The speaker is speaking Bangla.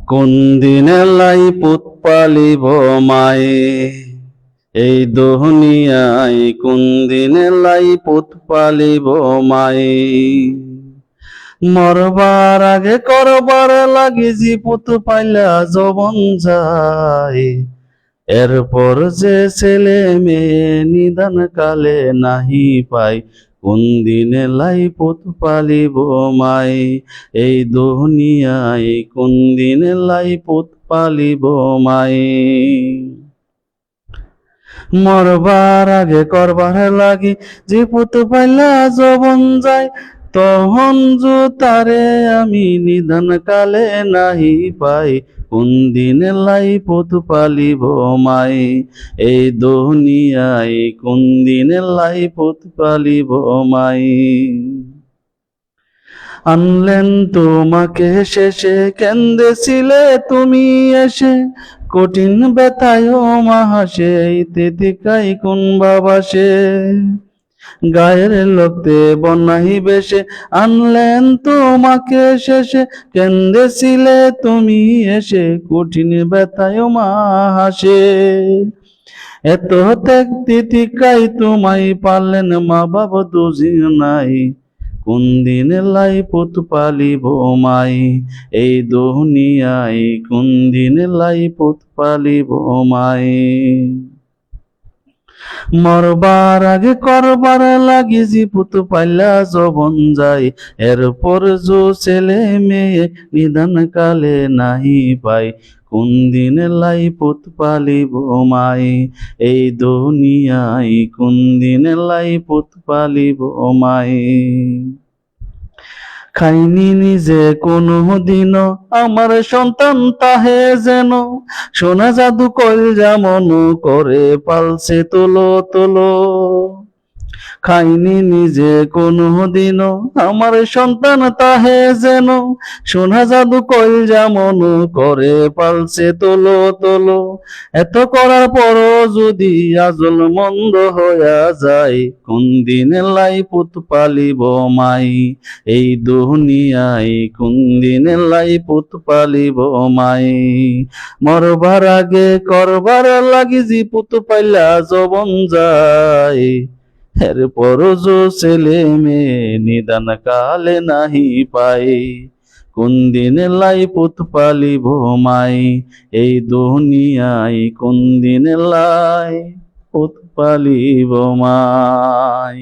কোন দিনে লাই পুত পালিব মায়ে, এই দুনিয়ায় কোন দিনে লাই পুত পালিব মায়ে। মরবার আগে করবার লাগি জি পুত পাইলা যবন যায়, এরপর যে ছেলে মেয়ে নিদান কালে নাহি পায়, কোন দিনে লাই পুত পালিব মাই। এই দুনিয়ায় কোন দিনে লাই পুত পালিব মাই। মরবার আগে করবার লাগি যে পুত পাইলা যবন যায়, তখন যো তারে আমি নিদান কালে নাহি পাই, কোন দিনে লাই পুত পালিব মাই। এই দুনিয়ায় কোন দিনে লাই পুত পালিব মাই। আনলেন তোমাকে শেষে কেন্দেছিলে তুমি এসে, কঠিন ব্যথায় মা হাসে তিতিকাই কোন বাবাসে। গায়ের লোকতে বনাহি বেশে আনলেন তোমাকে শেষে, কেন্দেছিলে তুমি এসে কঠিন ব্যথায় মা হাসে। এত ত্যাগ তিতিকাই তোমায় পারলেন মা বাবা দুজি নাই, কোন দিনে লাই পুত পালিব মাই। এই দুনিয়ায় কোন দিনে লাই পুত পালিব মাই। মরবার আগে করবার লাগি জি পুত পাইলা যবন যায়, এরপর যো ছেলে মেয়ে নিদান কালে নাহি পায়, কোন দিনে লাই পুত পালিব মাই। এই দুনিয়ায় কোন দিনে লাই পুত পালিব মাই। খাইনি নিজে কোনো দিন আমার সন্তান তাহে যেন, সোনা জাদু কইরা মন করে পালছে তোলো তোলো। খাইনি নিজে কোনো দিন আমার সন্তান তাহে যেন, সোনা জাদু কইরা মন করে পালছে তোলো তোলো। এত করার পরও যদি আজল মন্দ হইয়া যায়, কোন দিনে লাই পুত পালিব মাই। এই দুনিয়ায় কোন দিনে লাই পুত পালিব মাই। মরবার আগে করবার লাগি জি পুত পাইলা যবন যায়, এরপর যো ছেলে মেয়ে নিদান কালে নাহি পায়, কোন দিনে লাই পুত পালিব মাই। এই দুনিয়ায় কোন দিনে লাই পুত পালিব মাই।